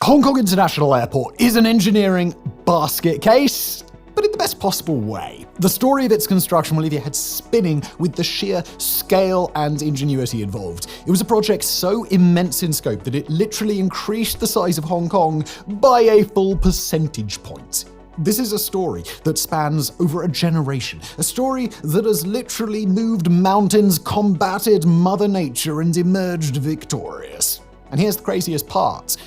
Hong Kong International Airport is an engineering basket case, but in the best possible way. The story of its construction will leave your head spinning with the sheer scale and ingenuity involved. It was a project so immense in scope that it literally increased the size of Hong Kong by a full percentage point. This is a story that spans over a generation, a story that has literally moved mountains, combated Mother Nature, and emerged victorious. And here's the craziest part.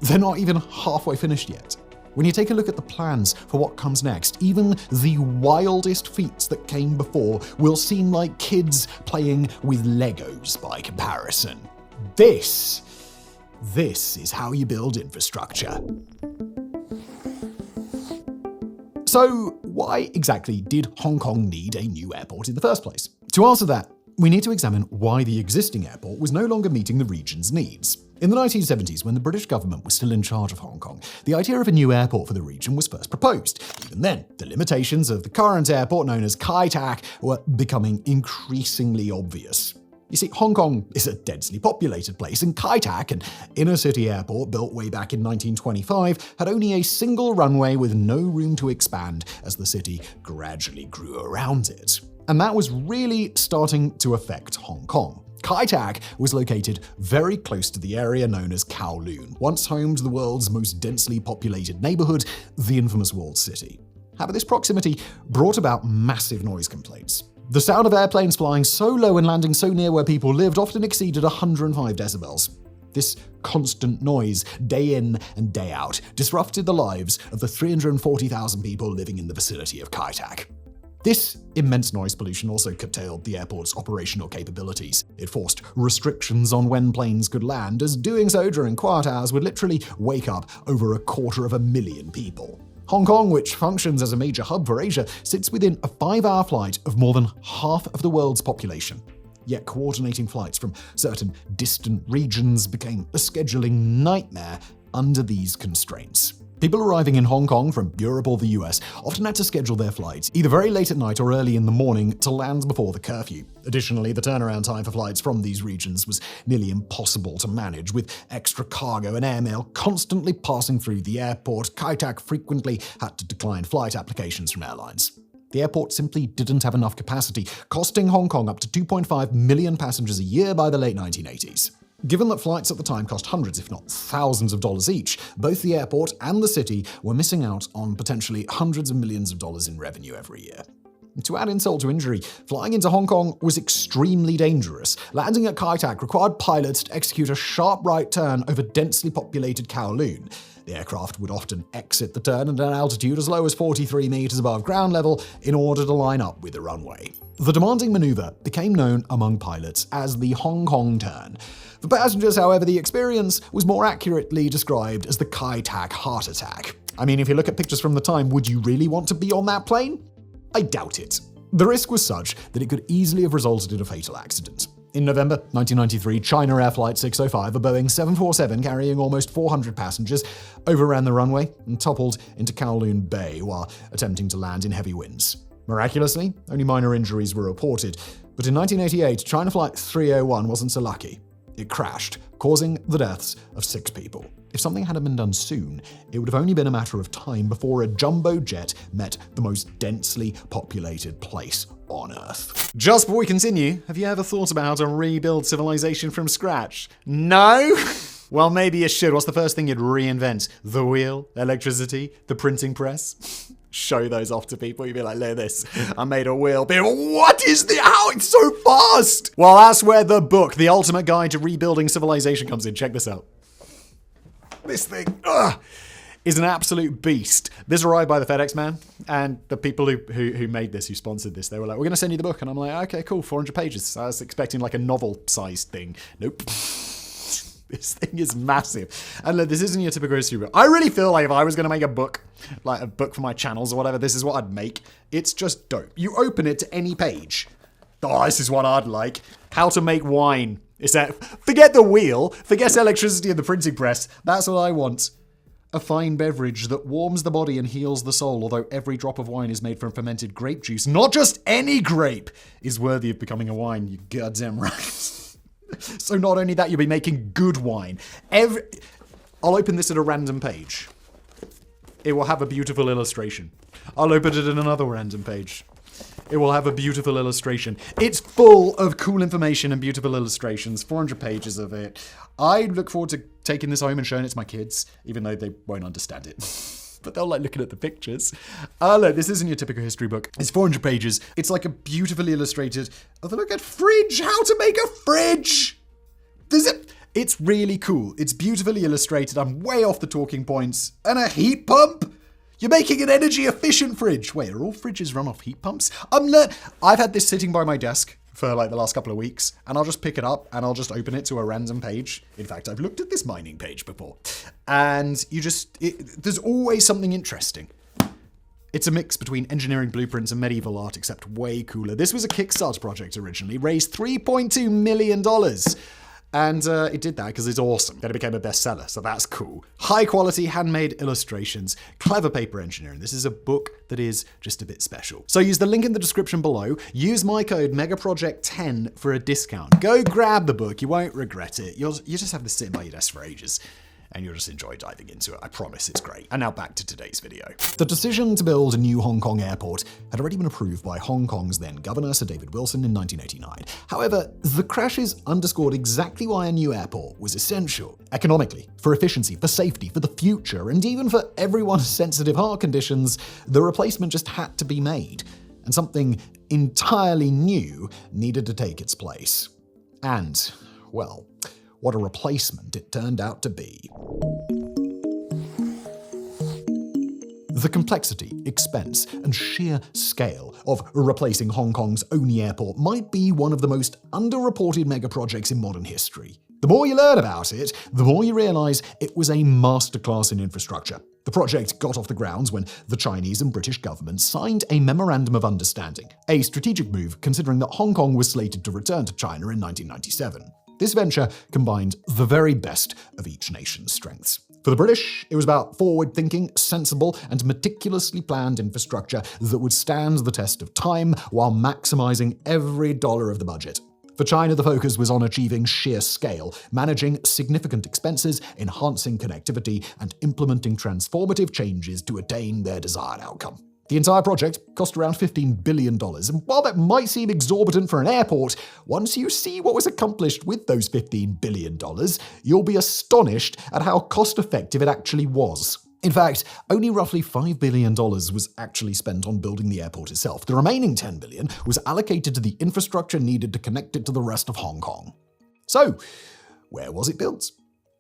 They're not even halfway finished yet. When you take a look at the plans for what comes next, even the wildest feats that came before will seem like kids playing with Legos by comparison. This is how you build infrastructure. So, why exactly did Hong Kong need a new airport in the first place? To answer that, we need to examine why the existing airport was no longer meeting the region's needs. In the 1970s, when the British government was still in charge of Hong Kong, the idea of a new airport for the region was first proposed. Even then, the limitations of the current airport, known as HKIA, were becoming increasingly obvious. You see, Hong Kong is a densely populated place, and HKIA, an inner-city airport built way back in 1925, had only a single runway with no room to expand as the city gradually grew around it. And that was really starting to affect Hong Kong. HKIA was located very close to the area known as Kowloon, once home to the world's most densely populated neighborhood, the infamous Walled City. However, this proximity brought about massive noise complaints. The sound of airplanes flying so low and landing so near where people lived often exceeded 105 decibels. This constant noise, day in and day out, disrupted the lives of the 340,000 people living in the vicinity of HKIA. This immense noise pollution also curtailed the airport's operational capabilities. It forced restrictions on when planes could land, as doing so during quiet hours would literally wake up over 250,000 people. Hong Kong, which functions as a major hub for Asia, sits within a 5-hour flight of more than half of the world's population. Yet coordinating flights from certain distant regions became a scheduling nightmare under these constraints. People arriving in Hong Kong from Europe or the US often had to schedule their flights either very late at night or early in the morning to land before the curfew. Additionally, the turnaround time for flights from these regions was nearly impossible to manage, with extra cargo and airmail constantly passing through the airport. HKIA frequently had to decline flight applications from airlines. The airport simply didn't have enough capacity, costing Hong Kong up to 2.5 million passengers a year by the late 1980s. Given that flights at the time cost hundreds, if not thousands of dollars each, both the airport and the city were missing out on potentially hundreds of millions of dollars in revenue every year. To add insult to injury, flying into Hong Kong was extremely dangerous. Landing at HKIA required pilots to execute a sharp right turn over densely populated Kowloon. The aircraft would often exit the turn at an altitude as low as 43 meters above ground level in order to line up with the runway. The demanding maneuver became known among pilots as the Hong Kong turn. For passengers, however, the experience was more accurately described as the HKIA heart attack. I mean, if you look at pictures from the time, would you really want to be on that plane? I doubt it. The risk was such that it could easily have resulted in a fatal accident. In November 1993, China Air Flight 605, a Boeing 747 carrying almost 400 passengers, overran the runway and toppled into Kowloon Bay while attempting to land in heavy winds. Miraculously, only minor injuries were reported, but in 1988, China Flight 301 wasn't so lucky. It crashed, causing the deaths of 6 people. If something hadn't been done soon, it would have only been a matter of time before a jumbo jet met the most densely populated place on Earth. Just before we continue, have you ever thought about how to rebuild civilization from scratch? No? Well, maybe you should. What's the first thing you'd reinvent? The wheel? Electricity? The printing press? Show those off to people. You'd be like, look at this. I made a wheel. People, what is the, how? It's so fast. Well, that's where the book, The Ultimate Guide to Rebuilding Civilization, comes in. Check this out. This thing is an absolute beast. This arrived by the FedEx man, and the people who made this, who sponsored this, they were like, we're going to send you the book. And I'm like, okay, cool, 400 pages. I was expecting like a novel-sized thing. Nope. This thing is massive. And look, this isn't your typical history book. I really feel like if I was going to make a book, like a book for my channels or whatever, this is what I'd make. It's just dope. You open it to any page. Oh, this is what I'd like. How to make wine. Is that, forget the wheel, forget electricity and the printing press. That's what I want. A fine beverage that warms the body and heals the soul, although every drop of wine is made from fermented grape juice. Not just any grape is worthy of becoming a wine, you goddamn right. So not only that, you'll be making good wine. I'll open this at a random page. It will have a beautiful illustration. I'll open it at another random page. It will have a beautiful illustration. It's full of cool information and beautiful illustrations, 400 pages of it. I look forward to taking this home and showing it to my kids, even though they won't understand it. But they'll like looking at the pictures. Look, this isn't your typical history book. It's 400 pages. It's like a beautifully illustrated, look at fridge, how to make a fridge. It's really cool. It's beautifully illustrated. I'm way off the talking points. And a heat pump? You're making an energy efficient fridge. Wait, are all fridges run off heat pumps? I've had this sitting by my desk for like the last couple of weeks, and I'll just pick it up and I'll just open it to a random page. In fact, I've looked at this mining page before. And there's always something interesting. It's a mix between engineering blueprints and medieval art, except way cooler. This was a Kickstarter project originally, raised $3.2 million. And it did that because it's awesome. Then it became a bestseller, so that's cool. High quality handmade illustrations, clever paper engineering. This is a book that is just a bit special. So use the link in the description below. Use my code MEGAPROJECT10 for a discount. Go grab the book. You won't regret it. You just have this sitting by your desk for ages. And you'll just enjoy diving into it. I promise it's great. And now back to today's video. The decision to build a new Hong Kong airport had already been approved by Hong Kong's then governor, Sir David Wilson, in 1989. However, the crashes underscored exactly why a new airport was essential. Economically, for efficiency, for safety, for the future, and even for everyone's sensitive heart conditions, the replacement just had to be made. And something entirely new needed to take its place. And, well, what a replacement it turned out to be. The complexity, expense, and sheer scale of replacing Hong Kong's only airport might be one of the most underreported megaprojects in modern history. The more you learn about it, the more you realize it was a masterclass in infrastructure. The project got off the grounds when the Chinese and British governments signed a Memorandum of Understanding, a strategic move considering that Hong Kong was slated to return to China in 1997. This venture combined the very best of each nation's strengths. For the British, it was about forward-thinking, sensible, and meticulously planned infrastructure that would stand the test of time while maximizing every dollar of the budget. For China, the focus was on achieving sheer scale, managing significant expenses, enhancing connectivity, and implementing transformative changes to attain their desired outcome. The entire project cost around $15 billion, and while that might seem exorbitant for an airport, once you see what was accomplished with those $15 billion, you'll be astonished at how cost-effective it actually was. In fact, only roughly $5 billion was actually spent on building the airport itself. The remaining $10 billion was allocated to the infrastructure needed to connect it to the rest of Hong Kong. So, where was it built?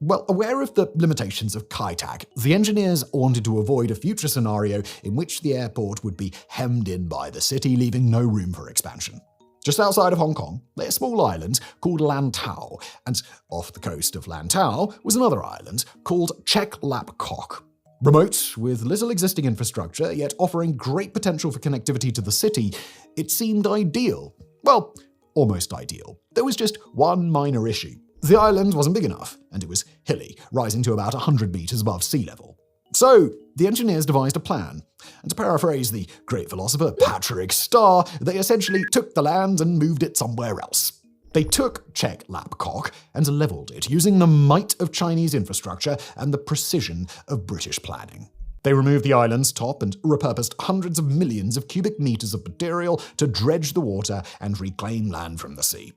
Well, aware of the limitations of Kai Tak, the engineers wanted to avoid a future scenario in which the airport would be hemmed in by the city, leaving no room for expansion. Just outside of Hong Kong lay a small island called Lantau, and off the coast of Lantau was another island called Chek Lap Kok. Remote, with little existing infrastructure, yet offering great potential for connectivity to the city, it seemed ideal. Well, almost ideal. There was just one minor issue. The island wasn't big enough, and it was hilly, rising to about 100 meters above sea level. So, the engineers devised a plan, and to paraphrase the great philosopher Patrick Starr, they essentially took the land and moved it somewhere else. They took Chek Lap Kok and leveled it using the might of Chinese infrastructure and the precision of British planning. They removed the island's top and repurposed hundreds of millions of cubic meters of material to dredge the water and reclaim land from the sea.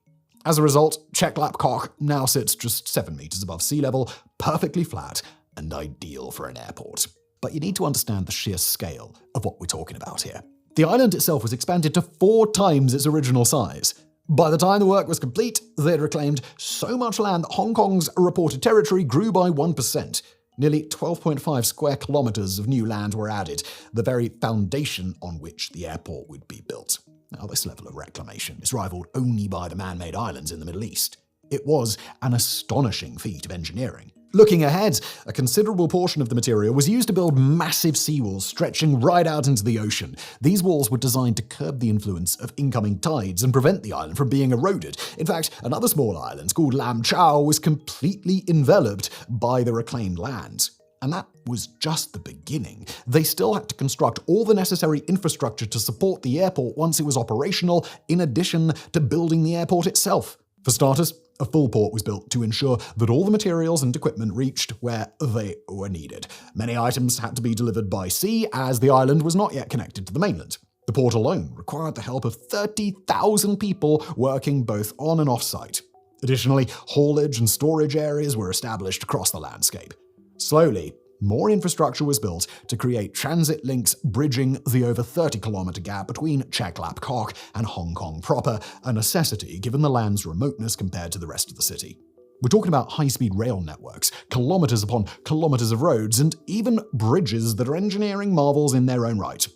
As a result, Chek Lap Kok now sits just 7 meters above sea level, perfectly flat and ideal for an airport. But you need to understand the sheer scale of what we're talking about here. The island itself was expanded to 4 times its original size. By the time the work was complete, they had reclaimed so much land that Hong Kong's reported territory grew by 1%. Nearly 12.5 square kilometers of new land were added, the very foundation on which the airport would be built. Now, this level of reclamation is rivaled only by the man-made islands in the Middle East. It was an astonishing feat of engineering. Looking ahead, a considerable portion of the material was used to build massive seawalls stretching right out into the ocean. These walls were designed to curb the influence of incoming tides and prevent the island from being eroded. In fact, another small island called Lam Chau was completely enveloped by the reclaimed land. And that was just the beginning. They still had to construct all the necessary infrastructure to support the airport once it was operational, in addition to building the airport itself. For starters, A full port was built to ensure that all the materials and equipment reached where they were needed. Many items had to be delivered by sea, as the island was not yet connected to the mainland. The port alone required the help of 30,000 people working both on and off-site. Additionally, haulage and storage areas were established across the landscape. Slowly, more infrastructure was built to create transit links bridging the over 30-kilometer gap between Chek Lap Kok and Hong Kong proper, a necessity given the land's remoteness compared to the rest of the city. We're talking about high-speed rail networks, kilometers upon kilometers of roads, and even bridges that are engineering marvels in their own right.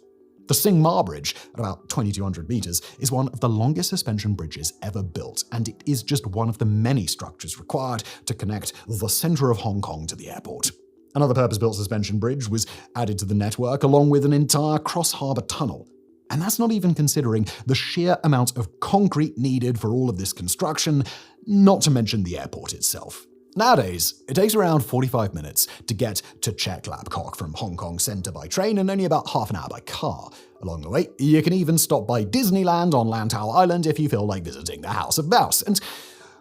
The Sing Ma Bridge, at about 2,200 meters, is one of the longest suspension bridges ever built, and it is just one of the many structures required to connect the center of Hong Kong to the airport. Another purpose-built suspension bridge was added to the network, along with an entire cross-harbor tunnel. And that's not even considering the sheer amount of concrete needed for all of this construction, not to mention the airport itself. Nowadays, it takes around 45 minutes to get to Chek Lap Kok from Hong Kong Center by train and only about half an hour by car. Along the way, you can even stop by Disneyland on Lantau Island if you feel like visiting the House of Mouse. And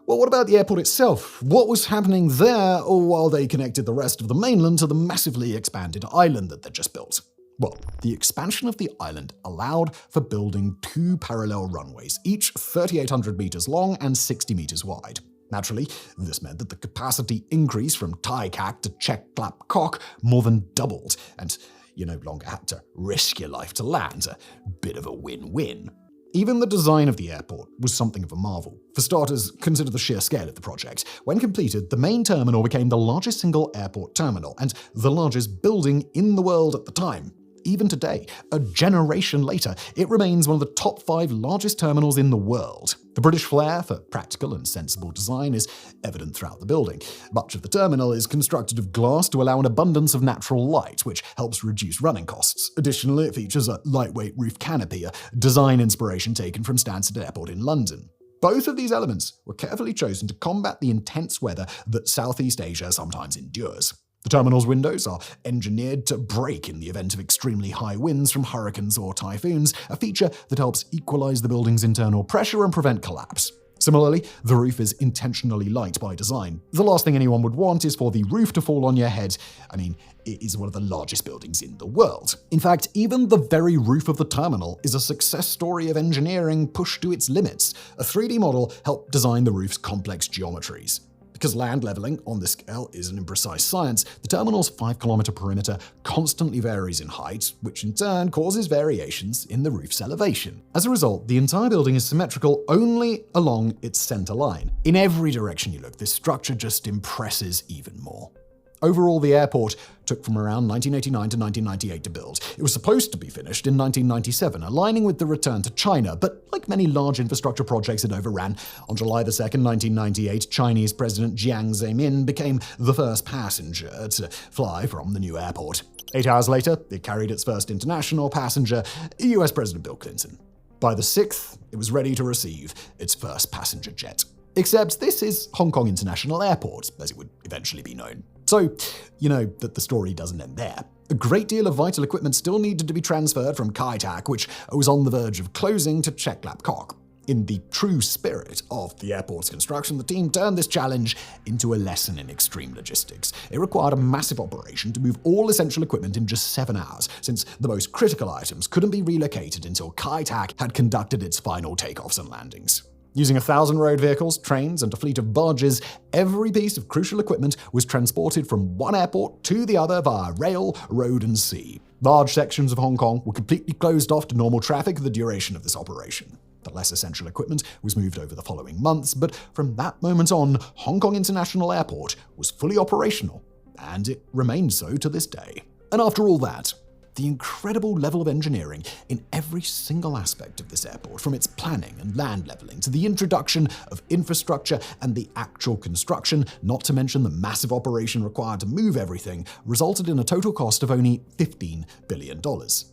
well, what about the airport itself? What was happening there while they connected the rest of the mainland to the massively expanded island that they'd just built? Well, the expansion of the island allowed for building 2 parallel runways, each 3,800 meters long and 60 meters wide. Naturally, this meant that the capacity increase from Tai Kak to Chek Lap Kok more than doubled, and you no longer had to risk your life to land. A bit of a win-win. Even the design of the airport was something of a marvel. For starters, consider the sheer scale of the project. When completed, the main terminal became the largest single airport terminal and the largest building in the world at the time. Even today, a generation later, it remains one of the top 5 largest terminals in the world. The British flair for practical and sensible design is evident throughout the building. Much of the terminal is constructed of glass to allow an abundance of natural light, which helps reduce running costs. Additionally, it features a lightweight roof canopy, a design inspiration taken from Stansted Airport in London. Both of these elements were carefully chosen to combat the intense weather that Southeast Asia sometimes endures. The terminal's windows are engineered to break in the event of extremely high winds from hurricanes or typhoons, a feature that helps equalize the building's internal pressure and prevent collapse. Similarly, the roof is intentionally light by design. The last thing anyone would want is for the roof to fall on your head. I mean, it is one of the largest buildings in the world. In fact, even the very roof of the terminal is a success story of engineering pushed to its limits. A 3D model helped design the roof's complex geometries. Because land leveling on this scale is an imprecise science, the terminal's 5-kilometer perimeter constantly varies in height, which in turn causes variations in the roof's elevation. As a result, the entire building is symmetrical only along its center line. In every direction you look, this structure just impresses even more. Overall, the airport took from around 1989 to 1998 to build. It was supposed to be finished in 1997, aligning with the return to China, but like many large infrastructure projects, it overran. On July 2, 1998, Chinese President Jiang Zemin became the first passenger to fly from the new airport. 8 hours later, it carried its first international passenger, US President Bill Clinton. By the 6th, it was ready to receive its first passenger jet. Except this is Hong Kong International Airport, as it would eventually be known. So, you know that the story doesn't end there. A great deal of vital equipment still needed to be transferred from Kai Tak, which was on the verge of closing, to Chek Lap Kok. In the true spirit of the airport's construction, the team turned this challenge into a lesson in extreme logistics. It required a massive operation to move all essential equipment in just 7 hours, since the most critical items couldn't be relocated until Kai Tak had conducted its final takeoffs and landings. Using 1,000 road vehicles, trains, and a fleet of barges, every piece of crucial equipment was transported from one airport to the other via rail, road, and sea. Large sections of Hong Kong were completely closed off to normal traffic for the duration of this operation. The less essential equipment was moved over the following months, but from that moment on, Hong Kong International Airport was fully operational, and it remained so to this day. And after all that, the incredible level of engineering in every single aspect of this airport, from its planning and land leveling to the introduction of infrastructure and the actual construction, not to mention the massive operation required to move everything, resulted in a total cost of only $15 billion.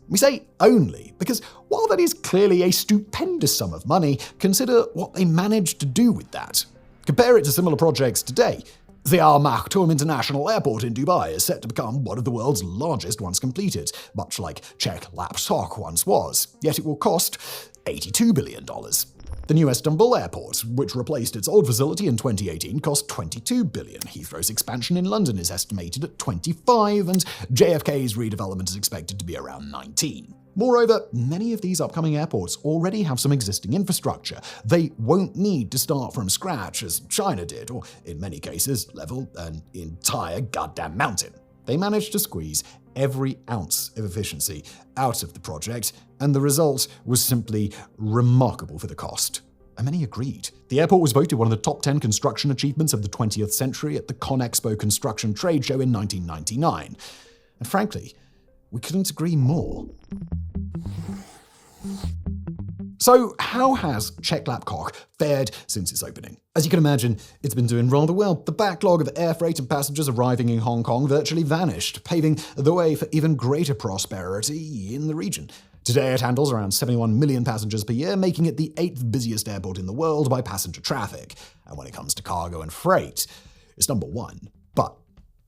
We say only because while that is clearly a stupendous sum of money, consider what they managed to do with that. Compare it to similar projects today. The Al Maktoum International Airport in Dubai is set to become one of the world's largest once completed, much like Chek Lap Kok once was, yet it will cost $82 billion. The new Istanbul airport, which replaced its old facility in 2018, cost $22 billion. Heathrow's expansion in London is estimated at $25, and JFK's redevelopment is expected to be around $19. Moreover, many of these upcoming airports already have some existing infrastructure. They won't need to start from scratch as China did, or in many cases, level an entire goddamn mountain. They managed to squeeze every ounce of efficiency out of the project, and the result was simply remarkable for the cost. And many agreed. The airport was voted one of the top 10 construction achievements of the 20th century at the ConExpo Construction Trade Show in 1999. And frankly, we couldn't agree more. So how has Cheklapkok fared since its opening? As you can imagine, it's been doing rather well. The backlog of air freight and passengers arriving in Hong Kong virtually vanished, paving the way for even greater prosperity in the region. Today it handles around 71 million passengers per year, making it the 8th busiest airport in the world by passenger traffic. And when it comes to cargo and freight, it's number 1. But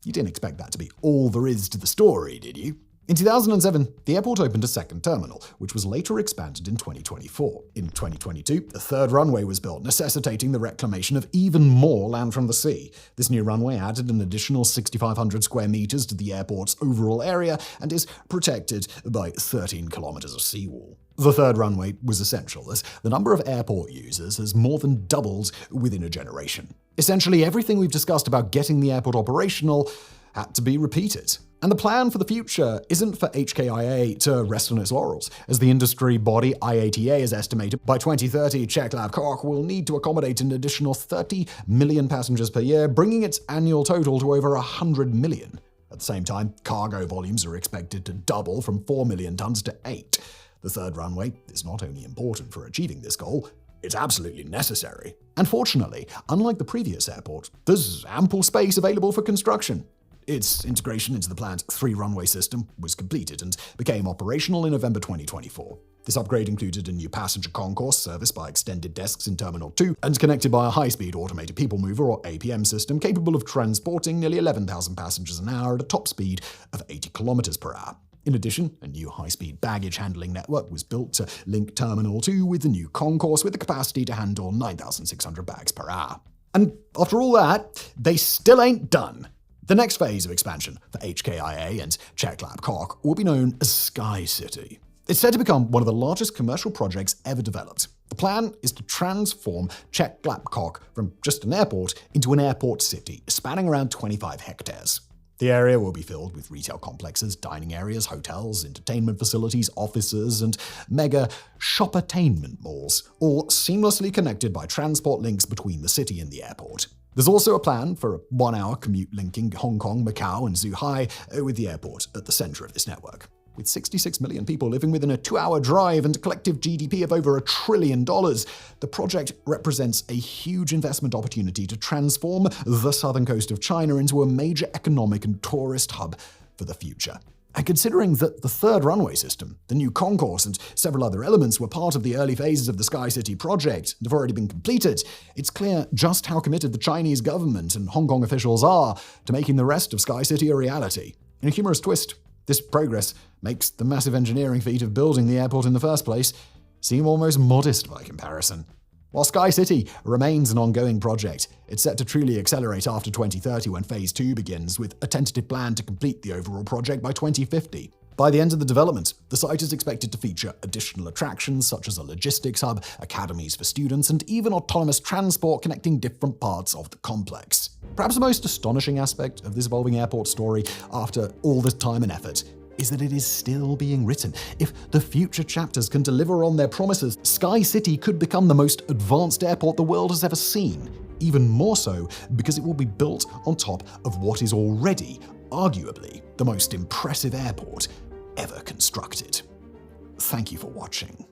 you didn't expect that to be all there is to the story, did you? In 2007, the airport opened a second terminal, which was later expanded in 2024. In 2022, a third runway was built, necessitating the reclamation of even more land from the sea. This new runway added an additional 6,500 square meters to the airport's overall area and is protected by 13 kilometers of seawall. The third runway was essential, as the number of airport users has more than doubled within a generation. Essentially, everything we've discussed about getting the airport operational had to be repeated. And the plan for the future isn't for HKIA to rest on its laurels. As the industry body IATA has estimated, by 2030, Cheklapkok will need to accommodate an additional 30 million passengers per year, bringing its annual total to over 100 million. At the same time, cargo volumes are expected to double from 4 million tons to 8. The third runway is not only important for achieving this goal, it's absolutely necessary. And fortunately, unlike the previous airport, there's ample space available for construction. Its integration into the planned 3-runway system was completed and became operational in November 2024. This upgrade included a new passenger concourse serviced by extended desks in Terminal 2 and connected by a high-speed automated people mover or APM system capable of transporting nearly 11,000 passengers an hour at a top speed of 80 km per hour. In addition, a new high-speed baggage handling network was built to link Terminal 2 with the new concourse with the capacity to handle 9,600 bags per hour. And after all that, they still ain't done. The next phase of expansion for HKIA and Cheklapkok will be known as Sky City. It's said to become one of the largest commercial projects ever developed. The plan is to transform Cheklapkok from just an airport into an airport city, spanning around 25 hectares. The area will be filled with retail complexes, dining areas, hotels, entertainment facilities, offices, and mega shop-attainment malls, all seamlessly connected by transport links between the city and the airport. There's also a plan for a 1-hour commute linking Hong Kong, Macau, and Zhuhai, with the airport at the center of this network. With 66 million people living within a 2-hour drive and a collective GDP of over $1 trillion, the project represents a huge investment opportunity to transform the southern coast of China into a major economic and tourist hub for the future. And considering that the third runway system, the new concourse, and several other elements were part of the early phases of the Sky City project and have already been completed, it's clear just how committed the Chinese government and Hong Kong officials are to making the rest of Sky City a reality. In a humorous twist, this progress makes the massive engineering feat of building the airport in the first place seem almost modest by comparison. While Sky City remains an ongoing project, it's set to truly accelerate after 2030 when Phase 2 begins, with a tentative plan to complete the overall project by 2050. By the end of the development, the site is expected to feature additional attractions such as a logistics hub, academies for students, and even autonomous transport connecting different parts of the complex. Perhaps the most astonishing aspect of this evolving airport story, after all this time and effort, is that it is still being written. If the future chapters can deliver on their promises, Sky City could become the most advanced airport the world has ever seen. Even more so because it will be built on top of what is already, arguably, the most impressive airport ever constructed. Thank you for watching.